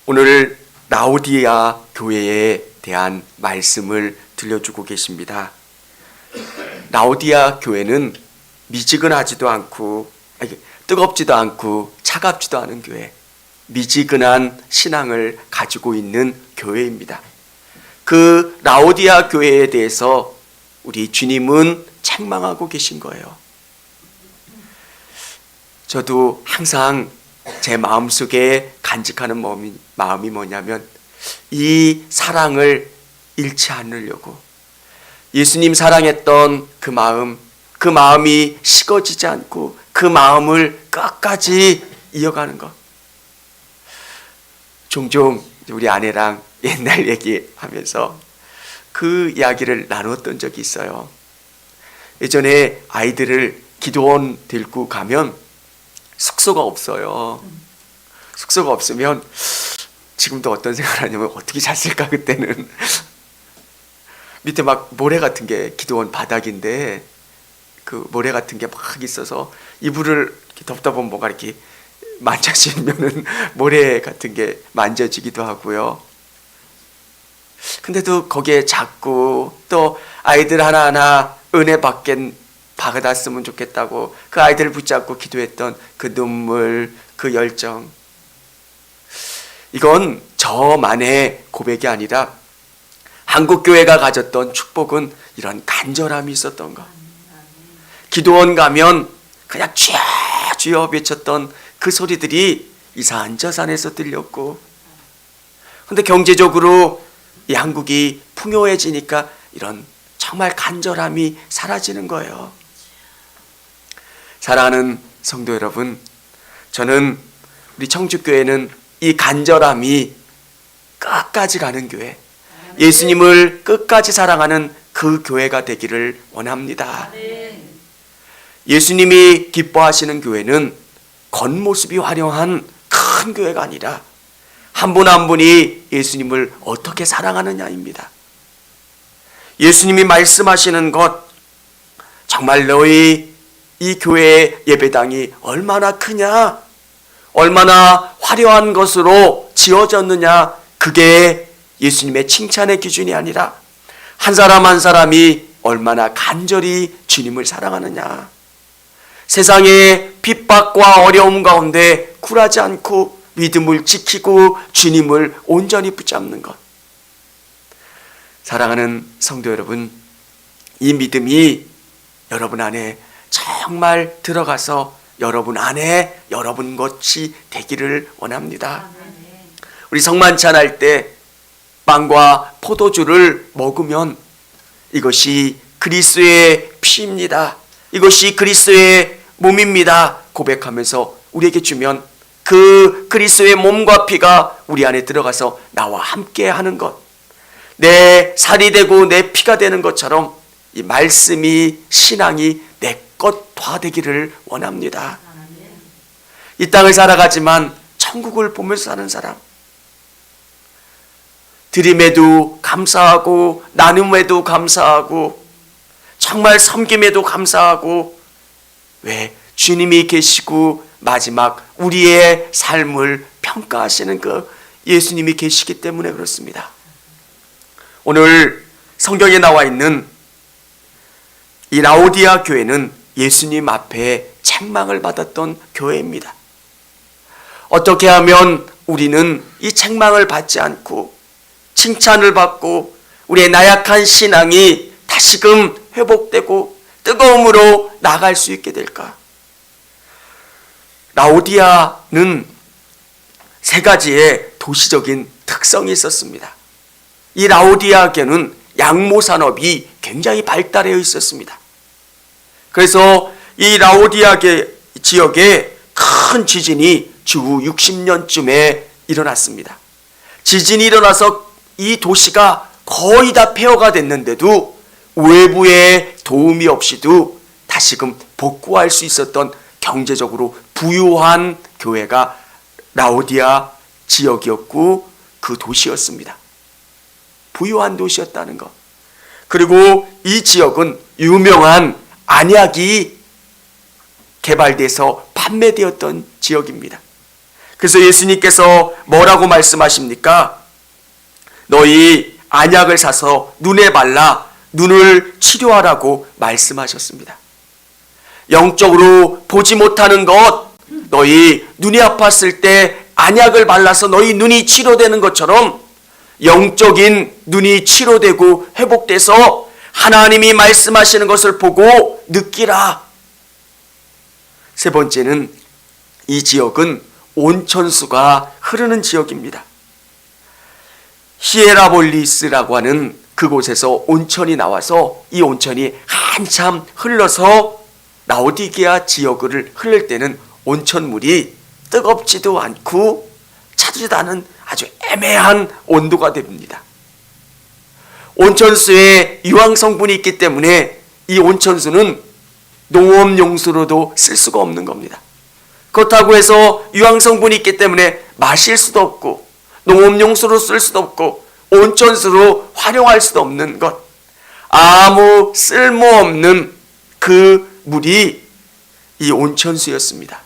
오늘 라오디아 교회에 대한 말씀을 들려주고 계십니다. 라오디아 교회는 미지근하지도 않고 뜨겁지도 않고 차갑지도 않은 교회, 미지근한 신앙을 가지고 있는 교회입니다. 그 라오디아 교회에 대해서 우리 주님은 책망하고 계신 거예요. 저도 항상 제 마음속에 간직하는 마음이 뭐냐면 이 사랑을 잃지 않으려고, 예수님 사랑했던 그 마음이 식어지지 않고 그 마음을 끝까지 이어가는 것. 종종 우리 아내랑 옛날 얘기하면서 그 이야기를 나눴던 적이 있어요. 예전에 아이들을 기도원 데리고 가면 숙소가 없어요. 숙소가 없으면 지금도 어떤 생각을 하냐면 어떻게 잤을까 그때는. 밑에 막 모래 같은 게, 기도원 바닥인데 그 모래 같은 게 막 있어서 이불을 이렇게 덮다 보면 뭔가 이렇게 만져지면은 모래 같은 게 만져지기도 하고요. 근데도 거기에 자꾸 또 아이들 하나하나 은혜 받았으면 좋겠다고 그 아이들을 붙잡고 기도했던 그 눈물, 그 열정, 이건 저만의 고백이 아니라 한국교회가 가졌던 축복은 이런 간절함이 있었던 것. 기도원 가면 그냥 주여 외쳤던 그 소리들이 이 산 저 산에서 들렸고, 근데 경제적으로 이 한국이 풍요해지니까 이런 정말 간절함이 사라지는 거예요. 사랑하는 성도 여러분, 저는 우리 청주교회는 이 간절함이 끝까지 가는 교회, 예수님을 끝까지 사랑하는 그 교회가 되기를 원합니다. 예수님이 기뻐하시는 교회는 겉모습이 화려한 큰 교회가 아니라 한 분 한 분이 예수님을 어떻게 사랑하느냐입니다. 예수님이 말씀하시는 것, 정말 너희 이 교회의 예배당이 얼마나 크냐, 얼마나 화려한 것으로 지어졌느냐, 그게 예수님의 칭찬의 기준이 아니라 한 사람 한 사람이 얼마나 간절히 주님을 사랑하느냐, 세상의 핍박과 어려움 가운데 굴하지 않고 믿음을 지키고 주님을 온전히 붙잡는 것. 사랑하는 성도 여러분, 이 믿음이 여러분 안에 정말 들어가서 여러분 안에 여러분 것이 되기를 원합니다. 우리 성만찬할 때 빵과 포도주를 먹으면 이것이 그리스도의 피입니다, 이것이 그리스도의 몸입니다 고백하면서 우리에게 주면 그 그리스도의 몸과 피가 우리 안에 들어가서 나와 함께 하는 것, 내 살이 되고 내 피가 되는 것처럼 이 말씀이, 신앙이 내 것화 되기를 원합니다. 이 땅을 살아가지만 천국을 보면서 사는 사람, 드림에도 감사하고 나눔에도 감사하고 정말 섬김에도 감사하고, 왜? 주님이 계시고 마지막 우리의 삶을 평가하시는 그 예수님이 계시기 때문에 그렇습니다. 오늘 성경에 나와 있는 이 라오디아 교회는 예수님 앞에 책망을 받았던 교회입니다. 어떻게 하면 우리는 이 책망을 받지 않고 칭찬을 받고 우리의 나약한 신앙이 다시금 회복되고 뜨거움으로 나갈 수 있게 될까? 라오디아는 세 가지의 도시적인 특성이 있었습니다. 이 라오디아교는 양모 산업이 굉장히 발달해 있었습니다. 그래서 이 라오디아 지역에 큰 지진이 주 60년쯤에 일어났습니다. 지진이 일어나서 이 도시가 거의 다 폐허가 됐는데도 외부의 도움이 없이도 다시금 복구할 수 있었던 경제적으로 부유한 교회가 라오디아 지역이었고 그 도시였습니다. 부유한 도시였다는 것. 그리고 이 지역은 유명한 안약이 개발돼서 판매되었던 지역입니다. 그래서 예수님께서 뭐라고 말씀하십니까? 너희 안약을 사서 눈에 발라 눈을 치료하라고 말씀하셨습니다. 영적으로 보지 못하는 것, 너희 눈이 아팠을 때 안약을 발라서 너희 눈이 치료되는 것처럼 영적인 눈이 치료되고 회복돼서 하나님이 말씀하시는 것을 보고 느끼라. 세 번째는 이 지역은 온천수가 흐르는 지역입니다. 히에라볼리스라고 하는 그곳에서 온천이 나와서 이 온천이 한참 흘러서 라오디게아 지역을 흐를 때는 온천물이 뜨겁지도 않고 차지도 않은 아주 애매한 온도가 됩니다. 온천수에 유황 성분이 있기 때문에 이 온천수는 농업용수로도 쓸 수가 없는 겁니다. 그렇다고 해서 유황 성분이 있기 때문에 마실 수도 없고 농업용수로 쓸 수도 없고 온천수로 활용할 수도 없는 것, 아무 쓸모없는 그 물이 이 온천수였습니다.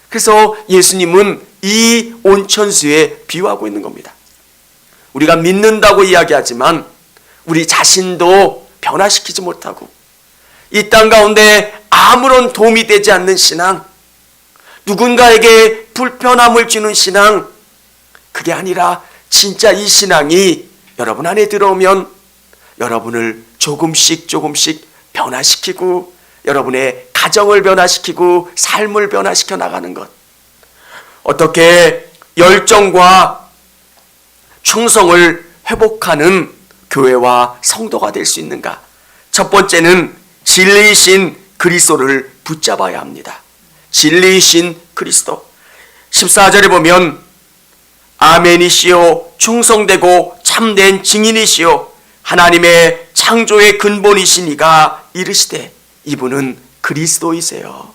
그래서 예수님은 이 온천수에 비유하고 있는 겁니다. 우리가 믿는다고 이야기하지만 우리 자신도 변화시키지 못하고 이 땅 가운데 아무런 도움이 되지 않는 신앙, 누군가에게 불편함을 주는 신앙, 그게 아니라 진짜 이 신앙이 여러분 안에 들어오면 여러분을 조금씩 변화시키고 여러분의 가정을 변화시키고 삶을 변화시켜 나가는 것. 어떻게 열정과 충성을 회복하는 교회와 성도가 될 수 있는가? 첫 번째는 진리이신 그리스도를 붙잡아야 합니다. 진리이신 그리스도. 14절에 보면 아멘이시요 충성되고 참된 증인이시요 하나님의 창조의 근본이신 이가 이르시되 이분은 그리스도이세요.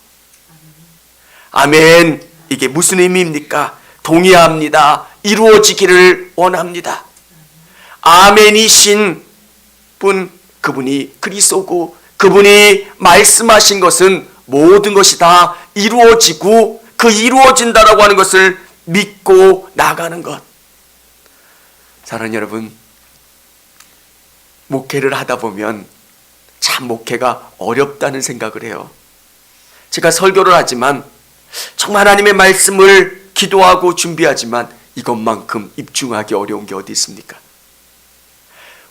아멘. 이게 무슨 의미입니까? 동의합니다. 이루어지기를 원합니다. 아멘이신 분, 그분이 그리스도고 그분이 말씀하신 것은 모든 것이 다 이루어지고 그 이루어진다라고 하는 것을 믿고 나가는 것. 사랑하는 여러분, 목회를 하다 보면 참 목회가 어렵다는 생각을 해요. 제가 설교를 하지만 정말 하나님의 말씀을 기도하고 준비하지만 이것만큼 입중하기 어려운 게 어디 있습니까?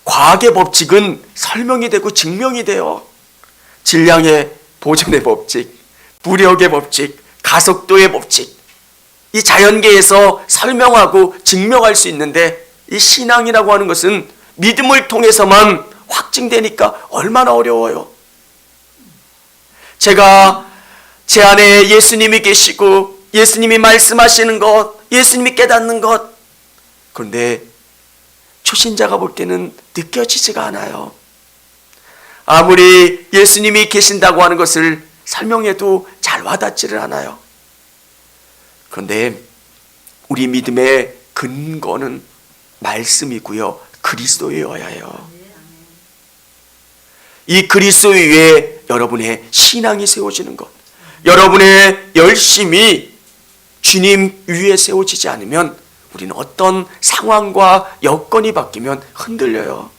과학의 법칙은 설명이 되고 증명이 돼요. 질량의 보존의 법칙, 부력의 법칙, 가속도의 법칙, 이 자연계에서 설명하고 증명할 수 있는데 이 신앙이라고 하는 것은 믿음을 통해서만 확증되니까 얼마나 어려워요. 제가 제 안에 예수님이 계시고 예수님이 말씀하시는 것, 예수님이 깨닫는 것, 그런데 초신자가 볼 때는 느껴지지가 않아요. 아무리 예수님이 계신다고 하는 것을 설명해도 잘 와닿지를 않아요. 그런데 우리 믿음의 근거는 말씀이고요, 그리스도여야 해요. 이 그리스도 위에 여러분의 신앙이 세워지는 것, 여러분의 열심이 주님 위에 세워지지 않으면 우리는 어떤 상황과 여건이 바뀌면 흔들려요.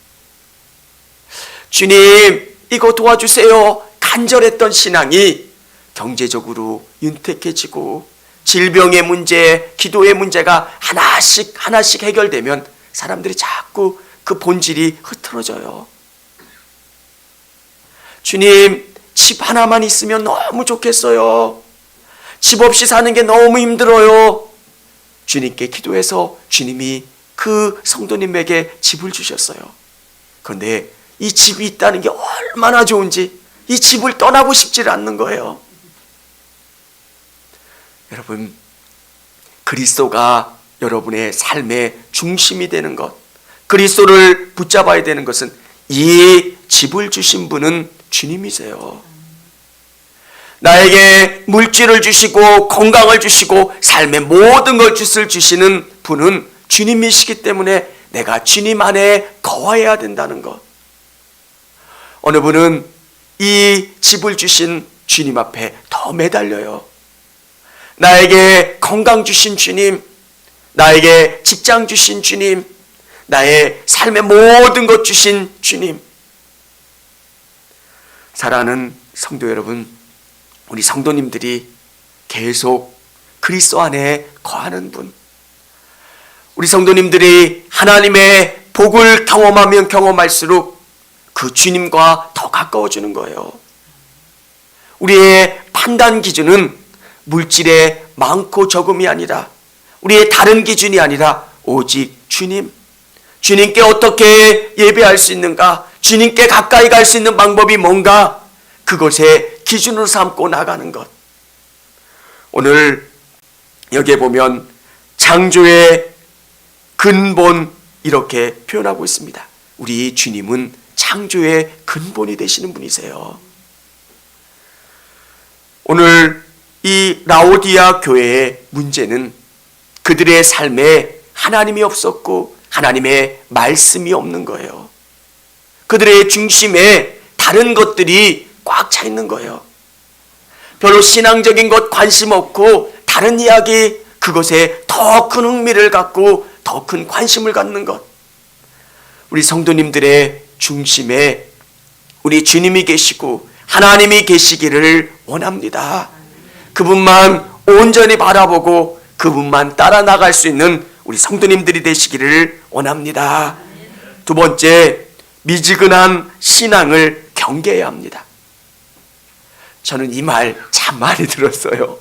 주님, 이거 도와주세요. 간절했던 신앙이 경제적으로 윤택해지고 질병의 문제, 기도의 문제가 하나씩 해결되면 사람들이 자꾸 그 본질이 흐트러져요. 주님, 집 하나만 있으면 너무 좋겠어요. 집 없이 사는 게 너무 힘들어요. 주님께 기도해서 주님이 그 성도님에게 집을 주셨어요. 그런데 이 집이 있다는 게 얼마나 좋은지 이 집을 떠나고 싶지 않는 거예요. 여러분, 그리스도가 여러분의 삶의 중심이 되는 것, 그리스도를 붙잡아야 되는 것은 이 집을 주신 분은 주님이세요. 나에게 물질을 주시고 건강을 주시고 삶의 모든 걸 주시는 분은 주님이시기 때문에 내가 주님 안에 거해야 된다는 것. 어느 분은 이 집을 주신 주님 앞에 더 매달려요. 나에게 건강 주신 주님, 나에게 직장 주신 주님, 나의 삶의 모든 것 주신 주님. 사랑하는 성도 여러분, 우리 성도님들이 계속 그리스도 안에 거하는 분, 우리 성도님들이 하나님의 복을 경험하면 경험할수록 그 주님과 더 가까워지는 거예요. 우리의 판단 기준은 물질의 많고 적음이 아니라, 우리의 다른 기준이 아니라 오직 주님, 주님께 어떻게 예배할 수 있는가, 주님께 가까이 갈 수 있는 방법이 뭔가, 그것에 기준으로 삼고 나가는 것. 오늘 여기에 보면 창조의 근본, 이렇게 표현하고 있습니다. 우리 주님은 창조의 근본이 되시는 분이세요. 오늘 이 라오디아 교회의 문제는 그들의 삶에 하나님이 없었고 하나님의 말씀이 없는 거예요. 그들의 중심에 다른 것들이 꽉 차 있는 거예요. 별로 신앙적인 것 관심 없고 다른 이야기, 그것에 더 큰 흥미를 갖고 더 큰 관심을 갖는 것. 우리 성도님들의 중심에 우리 주님이 계시고 하나님이 계시기를 원합니다. 그분만 온전히 바라보고 그분만 따라 나갈 수 있는 우리 성도님들이 되시기를 원합니다. 두 번째, 미지근한 신앙을 경계해야 합니다. 저는 이 말 참 많이 들었어요.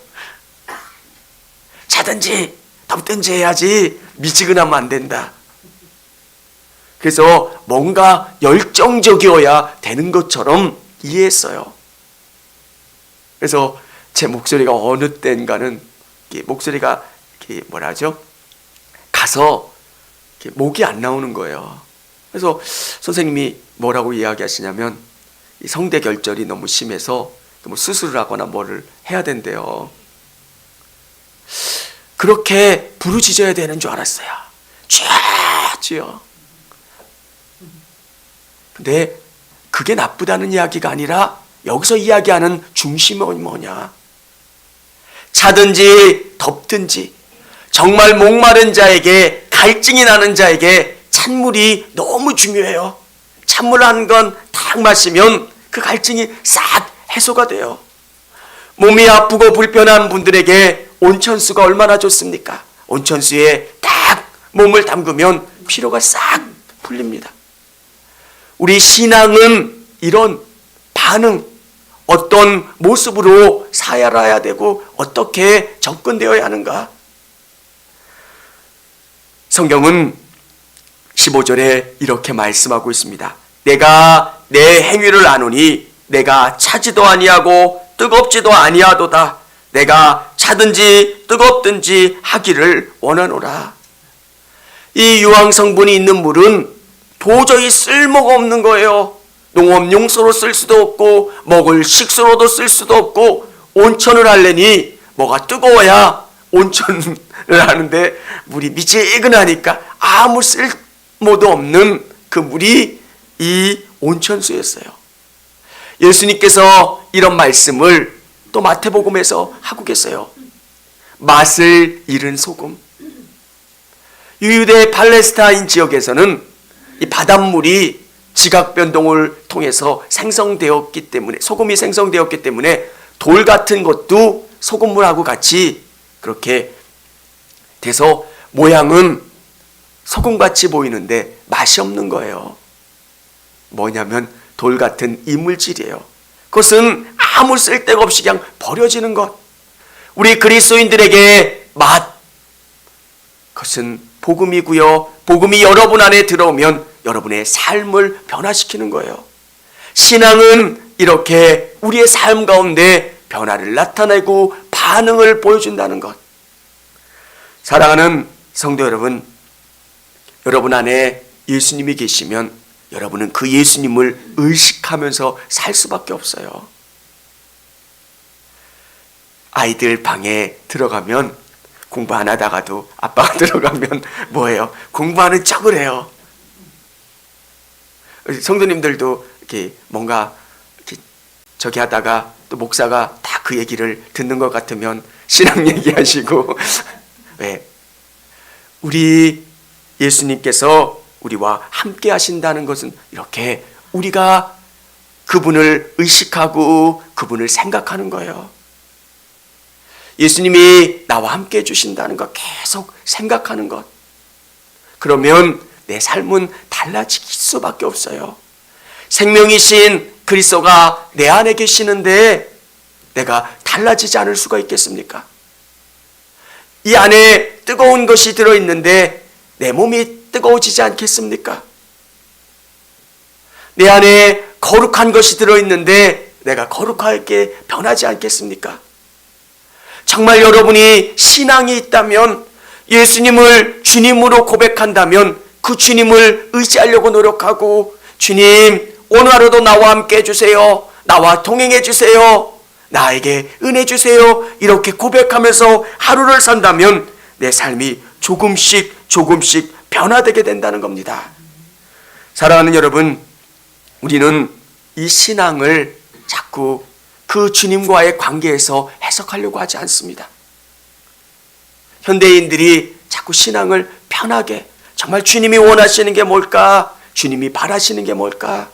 자든지 덥든지 해야지 미지근하면 안 된다. 그래서 뭔가 열정적이어야 되는 것처럼 이해했어요. 그래서 제 목소리가 어느 때인가는 목소리가 뭐라 하죠? 가서 목이 안 나오는 거예요. 그래서 선생님이 뭐라고 이야기하시냐면 이 성대 결절이 너무 심해서 뭐 수술을 하거나 뭐를 해야 된대요. 그렇게 부르짖어야 되는 줄 알았어요. 주여. 근데 그게 나쁘다는 이야기가 아니라 여기서 이야기하는 중심은 뭐냐? 차든지 덥든지 정말 목마른 자에게, 갈증이 나는 자에게 찬물이 너무 중요해요. 찬물 한 건 딱 마시면 그 갈증이 싹 해소가 돼요. 몸이 아프고 불편한 분들에게 온천수가 얼마나 좋습니까? 온천수에 딱 몸을 담그면 피로가 싹 풀립니다. 우리 신앙은 이런 반응, 어떤 모습으로 살아야 되고 어떻게 접근되어야 하는가? 성경은 15절에 이렇게 말씀하고 있습니다. 내가 내 행위를 아노니 내가 차지도 아니하고 뜨겁지도 아니하도다. 내가 차든지 뜨겁든지 하기를 원하노라. 이 유황 성분이 있는 물은 도저히 쓸모가 없는 거예요. 농업용수로 쓸 수도 없고 먹을 식수로도 쓸 수도 없고, 온천을 하려니 뭐가 뜨거워야 온천을 하는데 물이 미지근하니까 아무 쓸모도 없는 그 물이 이 온천수였어요. 예수님께서 이런 말씀을 또 마태복음에서 하고 계세요. 맛을 잃은 소금. 유대 팔레스타인 지역에서는 이 바닷물이 지각 변동을 통해서 생성되었기 때문에, 소금이 생성되었기 때문에 돌 같은 것도 소금물하고 같이 그렇게 돼서 모양은 소금같이 보이는데 맛이 없는 거예요. 뭐냐면 돌 같은 이물질이에요. 그것은 아무 쓸데가 없이 그냥 버려지는 것. 우리 그리스도인들에게 맛, 그것은 복음이고요. 복음이 여러분 안에 들어오면 여러분의 삶을 변화시키는 거예요. 신앙은 이렇게 우리의 삶 가운데 변화를 나타내고 반응을 보여준다는 것. 사랑하는 성도 여러분, 여러분 안에 예수님이 계시면 여러분은 그 예수님을 의식하면서 살 수밖에 없어요. 아이들 방에 들어가면 공부 안 하다가도 아빠가 들어가면 뭐예요? 공부하는 척을 해요. 성도님들도 이렇게 뭔가 이렇게 저기 하다가 또 목사가 다 그 얘기를 듣는 것 같으면 신앙 얘기하시고. 왜? 우리 예수님께서 우리와 함께 하신다는 것은 이렇게 우리가 그분을 의식하고 그분을 생각하는 거예요. 예수님이 나와 함께 해주신다는 것 계속 생각하는 것. 그러면 내 삶은 달라질 수밖에 없어요. 생명이신 그리스도가 내 안에 계시는데 내가 달라지지 않을 수가 있겠습니까? 이 안에 뜨거운 것이 들어있는데 내 몸이 뜨거워지지 않겠습니까? 내 안에 거룩한 것이 들어있는데 내가 거룩하게 변하지 않겠습니까? 정말 여러분이 신앙이 있다면, 예수님을 주님으로 고백한다면 그 주님을 의지하려고 노력하고, 주님 오늘 하루도 나와 함께 해주세요, 나와 동행해 주세요, 나에게 은혜 주세요, 이렇게 고백하면서 하루를 산다면 내 삶이 조금씩 변화되게 된다는 겁니다. 사랑하는 여러분, 우리는 이 신앙을 자꾸 그 주님과의 관계에서 해석하려고 하지 않습니다. 현대인들이 자꾸 신앙을 편하게, 정말 주님이 원하시는 게 뭘까? 주님이 바라시는 게 뭘까?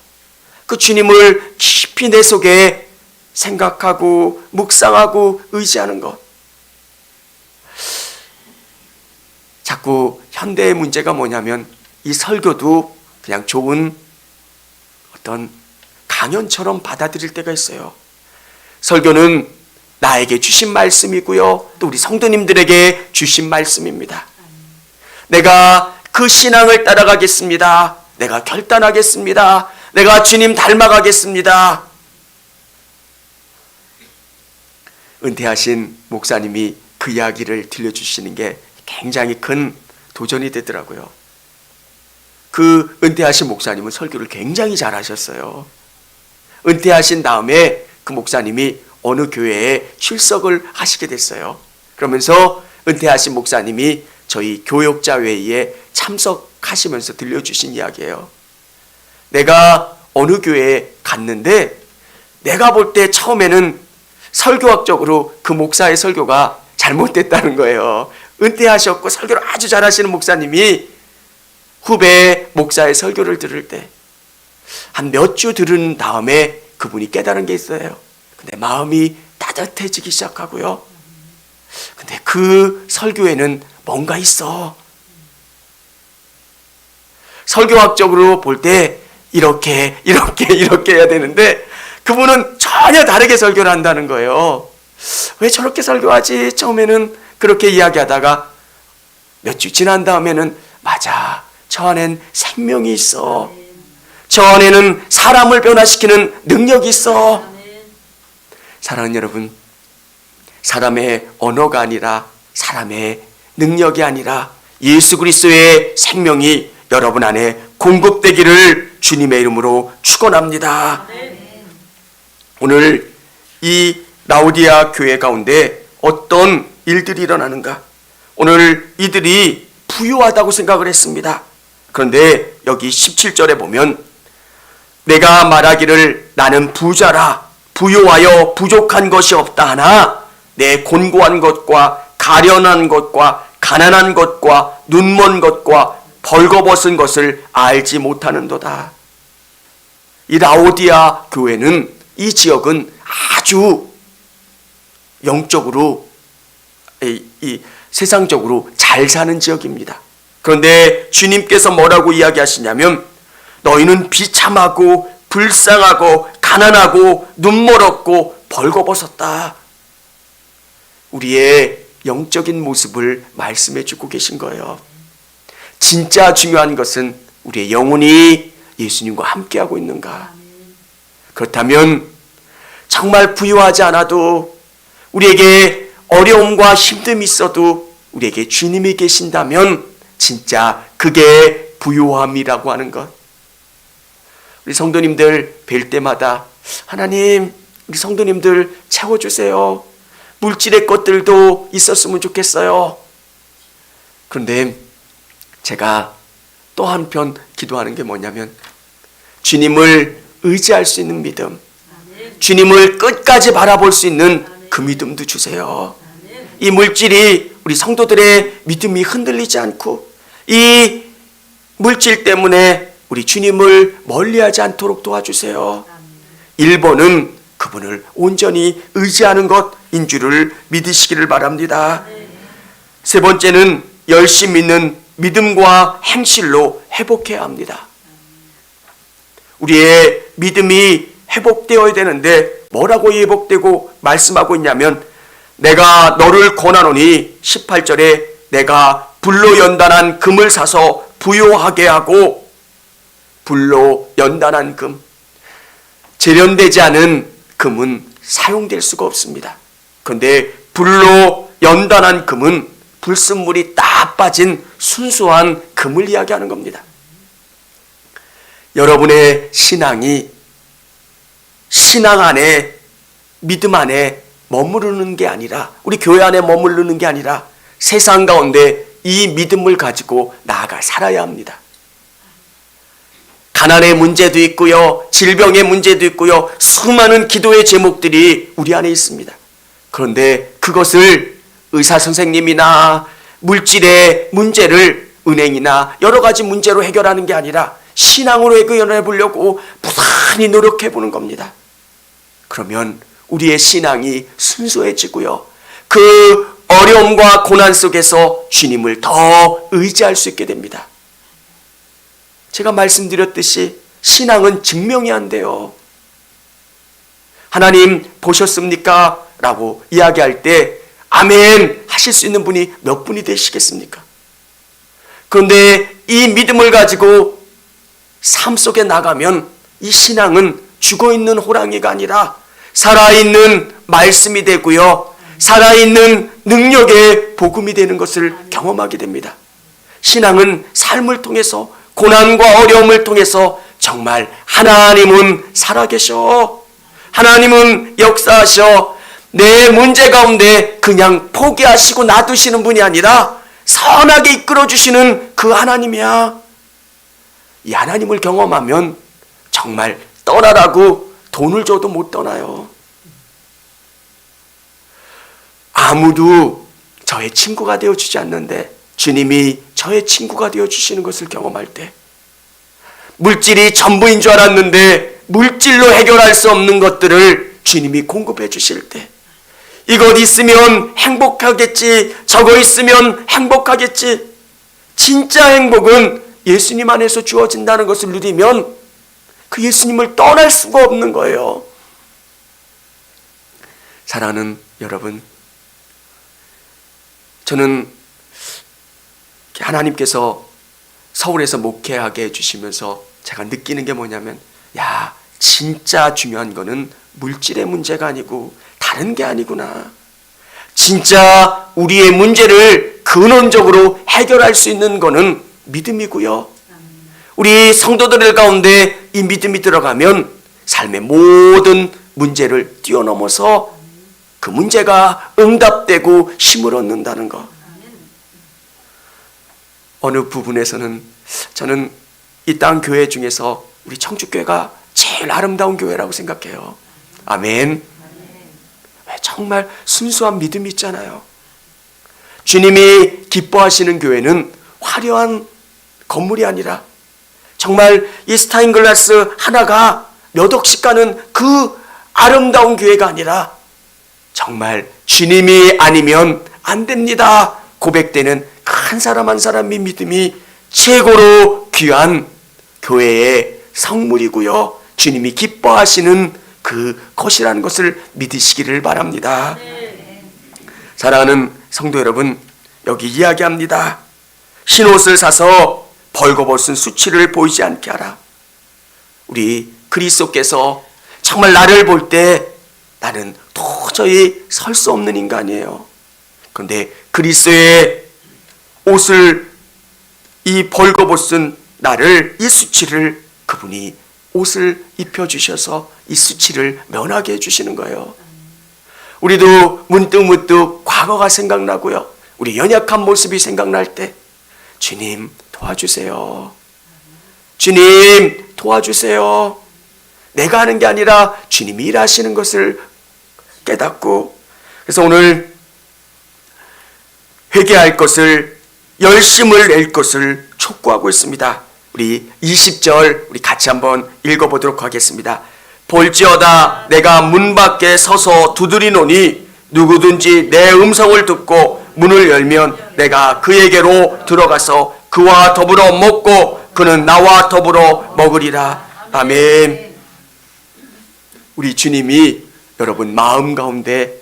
그 주님을 깊이 내 속에 생각하고 묵상하고 의지하는 것. 자꾸 현대의 문제가 뭐냐면, 이 설교도 그냥 좋은 어떤 강연처럼 받아들일 때가 있어요. 설교는 나에게 주신 말씀이고요, 또 우리 성도님들에게 주신 말씀입니다. 내가 그 신앙을 따라가겠습니다, 내가 결단하겠습니다, 내가 주님 닮아가겠습니다. 은퇴하신 목사님이 그 이야기를 들려주시는 게 굉장히 큰 도전이 되더라고요. 그 은퇴하신 목사님은 설교를 굉장히 잘하셨어요. 은퇴하신 다음에 그 목사님이 어느 교회에 출석을 하시게 됐어요. 그러면서 은퇴하신 목사님이 저희 교역자 회의에 참석하시면서 들려주신 이야기예요. 내가 어느 교회에 갔는데 내가 볼 때 처음에는 설교학적으로 그 목사의 설교가 잘못됐다는 거예요. 은퇴하셨고 설교를 아주 잘하시는 목사님이 후배 목사의 설교를 들을 때 한 몇 주 들은 다음에 그분이 깨달은 게 있어요. 근데 마음이 따뜻해지기 시작하고요. 근데 그 설교에는 뭔가 있어. 설교학적으로 볼 때 이렇게 해야 되는데 그분은 전혀 다르게 설교를 한다는 거예요. 왜 저렇게 설교하지? 처음에는 그렇게 이야기하다가 몇 주 지난 다음에는 맞아, 저 안엔 생명이 있어, 저 안에는 사람을 변화시키는 능력이 있어. 사랑하는 여러분, 사람의 언어가 아니라, 사람의 능력이 아니라 예수 그리스도의 생명이 여러분 안에 공급되기를 주님의 이름으로 축원합니다. 오늘 이 라오디아 교회 가운데 어떤 일들이 일어나는가? 오늘 이들이 부유하다고 생각을 했습니다. 그런데 여기 17절에 보면, 내가 말하기를 나는 부자라, 부유하여 부족한 것이 없다 하나 내 곤고한 것과 가련한 것과 가난한 것과 눈먼 것과 벌거벗은 것을 알지 못하는도다. 이 라오디아 교회는, 이 지역은 아주 영적으로, 이 세상적으로 잘 사는 지역입니다. 그런데 주님께서 뭐라고 이야기하시냐면, 너희는 비참하고 불쌍하고 가난하고 눈멀었고 벌거벗었다. 우리의 영적인 모습을 말씀해 주고 계신 거예요. 진짜 중요한 것은 우리의 영혼이 예수님과 함께하고 있는가. 그렇다면 정말 부유하지 않아도, 우리에게 어려움과 힘듦이 있어도 우리에게 주님이 계신다면 진짜 그게 부유함이라고 하는 것. 우리 성도님들 뵐 때마다 하나님, 우리 성도님들 채워주세요, 물질의 것들도 있었으면 좋겠어요. 그런데 제가 또 한편 기도하는 게 뭐냐면, 주님을 의지할 수 있는 믿음, 주님을 끝까지 바라볼 수 있는 그 믿음도 주세요. 이 물질이 우리 성도들의 믿음이 흔들리지 않고 이 물질 때문에 우리 주님을 멀리하지 않도록 도와주세요. 1번은 그분을 온전히 의지하는 것인 줄을 믿으시기를 바랍니다. 세 번째는 열심히 있는 믿음과 행실로 회복해야 합니다. 우리의 믿음이 회복되어야 되는데 뭐라고 회복되고 말씀하고 있냐면 내가 너를 권하노니 18절에 내가 불로 연단한 금을 사서 부요하게 하고 불로 연단한 금 재련되지 않은 금은 사용될 수가 없습니다. 그런데 불로 연단한 금은 불순물이 딱 빠진 순수한 금을 이야기하는 겁니다. 여러분의 신앙이 신앙 안에 믿음 안에 머무르는 게 아니라 우리 교회 안에 머무르는 게 아니라 세상 가운데 이 믿음을 가지고 나아가 살아야 합니다. 가난의 문제도 있고요. 질병의 문제도 있고요. 수많은 기도의 제목들이 우리 안에 있습니다. 그런데 그것을 의사 선생님이나 물질의 문제를 은행이나 여러 가지 문제로 해결하는 게 아니라 신앙으로 해결해 보려고 부단히 노력해 보는 겁니다. 그러면 우리의 신앙이 순수해지고요. 그 어려움과 고난 속에서 주님을 더 의지할 수 있게 됩니다. 제가 말씀드렸듯이 신앙은 증명이 안 돼요. 하나님 보셨습니까? 라고 이야기할 때 아멘 하실 수 있는 분이 몇 분이 되시겠습니까? 그런데 이 믿음을 가지고 삶 속에 나가면 이 신앙은 죽어있는 호랑이가 아니라 살아있는 말씀이 되고요. 살아있는 능력의 복음이 되는 것을 경험하게 됩니다. 신앙은 삶을 통해서 고난과 어려움을 통해서 정말 하나님은 살아계셔. 하나님은 역사하셔. 내 문제 가운데 그냥 포기하시고 놔두시는 분이 아니라 선하게 이끌어주시는 그 하나님이야. 이 하나님을 경험하면 정말 떠나라고 돈을 줘도 못 떠나요. 아무도 저의 친구가 되어주지 않는데 주님이 저의 친구가 되어주시는 것을 경험할 때 물질이 전부인 줄 알았는데 물질로 해결할 수 없는 것들을 주님이 공급해 주실 때 이것 있으면 행복하겠지, 저거 있으면 행복하겠지. 진짜 행복은 예수님 안에서 주어진다는 것을 누리면 그 예수님을 떠날 수가 없는 거예요. 사랑하는 여러분, 저는 하나님께서 서울에서 목회하게 해주시면서 제가 느끼는 게 뭐냐면 야, 진짜 중요한 거는 물질의 문제가 아니고 다른 게 아니구나. 진짜 우리의 문제를 근원적으로 해결할 수 있는 거는 믿음이고요. 우리 성도들 가운데 이 믿음이 들어가면 삶의 모든 문제를 뛰어넘어서 그 문제가 응답되고 힘을 얻는다는 것. 어느 부분에서는 저는 이 땅 교회 중에서 우리 청주교회가 제일 아름다운 교회라고 생각해요. 아멘. 왜 정말 순수한 믿음이 있잖아요. 주님이 기뻐하시는 교회는 화려한 건물이 아니라 정말 이 스타인글라스 하나가 몇 억씩 가는 그 아름다운 교회가 아니라 정말 주님이 아니면 안 됩니다 고백되는 한 사람 한 사람의 믿음이 최고로 귀한 교회의 성물이고요. 주님이 기뻐하시는 그 것이라는 것을 믿으시기를 바랍니다. 사랑하는 성도 여러분, 여기 이야기합니다. 흰옷을 사서 벌거벗은 수치를 보이지 않게 하라. 우리 그리스도께서 정말 나를 볼 때 나는 도저히 설 수 없는 인간이에요. 그런데 그리스도의 옷을 이 벌거벗은 나를 이 수치를 그분이 옷을 입혀주셔서 이 수치를 면하게 해주시는 거예요. 우리도 문득문득 과거가 생각나고요. 우리 연약한 모습이 생각날 때 주님 도와주세요. 주님 도와주세요. 내가 하는 게 아니라 주님이 일하시는 것을 깨닫고 그래서 오늘 회개할 것을, 열심을 낼 것을 촉구하고 있습니다. 우리 20절 우리 같이 한번 읽어보도록 하겠습니다. 볼지어다 내가 문 밖에 서서 두드리노니 누구든지 내 음성을 듣고 문을 열면 내가 그에게로 들어가서 그와 더불어 먹고 그는 나와 더불어 먹으리라. 아멘. 우리 주님이 여러분 마음 가운데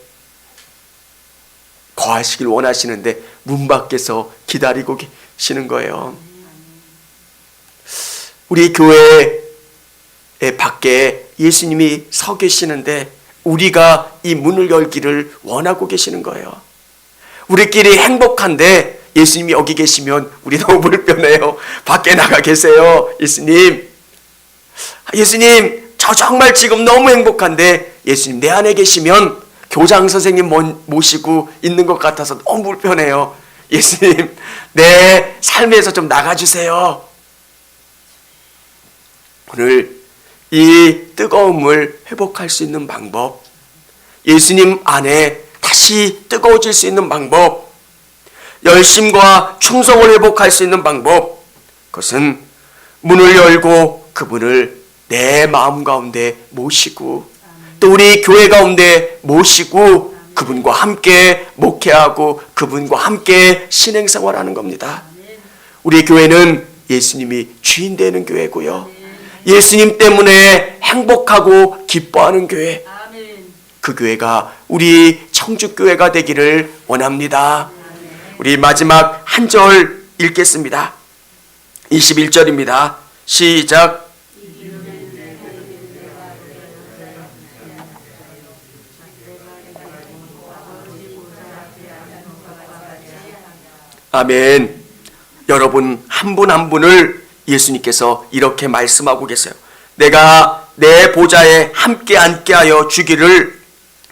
거하시길 원하시는데 문 밖에서 기다리고 계시는 거예요. 우리 교회 밖에 예수님이 서 계시는데 우리가 이 문을 열기를 원하고 계시는 거예요. 우리끼리 행복한데 예수님이 여기 계시면 우리 너무 불편해요. 밖에 나가 계세요. 예수님, 저 정말 지금 너무 행복한데 예수님 내 안에 계시면 교장 선생님 모시고 있는 것 같아서 너무 불편해요. 예수님 내 삶에서 좀 나가주세요. 오늘 이 뜨거움을 회복할 수 있는 방법, 예수님 안에 다시 뜨거워질 수 있는 방법, 열심과 충성을 회복할 수 있는 방법, 그것은 문을 열고 그분을 내 마음 가운데 모시고 또 우리 교회 가운데 모시고 그분과 함께 목회하고 그분과 함께 신행생활하는 겁니다. 우리 교회는 예수님이 주인 되는 교회고요. 예수님 때문에 행복하고 기뻐하는 교회, 그 교회가 우리 청주교회가 되기를 원합니다. 우리 마지막 한 절 읽겠습니다. 21절입니다. 시작. 아멘. 여러분 한 분 한 분을 예수님께서 이렇게 말씀하고 계세요. 내가 내 보좌에 함께 앉게 하여 주기를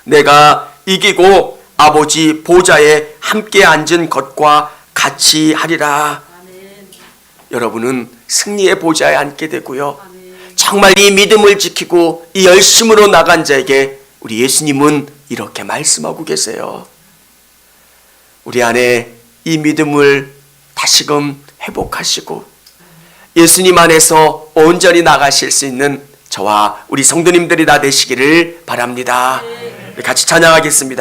내가 이기고 아버지 보좌에 함께 앉은 것과 같이 하리라. 아멘. 여러분은 승리의 보좌에 앉게 되고요. 아멘. 정말 이 믿음을 지키고 이 열심으로 나간 자에게 우리 예수님은 이렇게 말씀하고 계세요. 우리 안에 이 믿음을 다시금 회복하시고 예수님 안에서 온전히 나가실 수 있는 저와 우리 성도님들이 다 되시기를 바랍니다. 우리 같이 찬양하겠습니다.